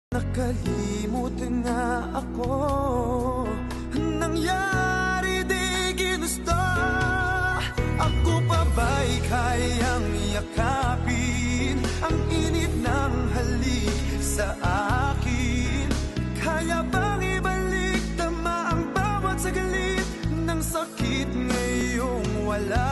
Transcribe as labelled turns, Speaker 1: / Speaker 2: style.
Speaker 1: Nakalimot nga ako, nangyari di ginusto. Ako pa ba'y kayang yakapin ang init ng halik sa akin? Kaya bang ibalik tama ang bawat saglit ng sakit ngayong wala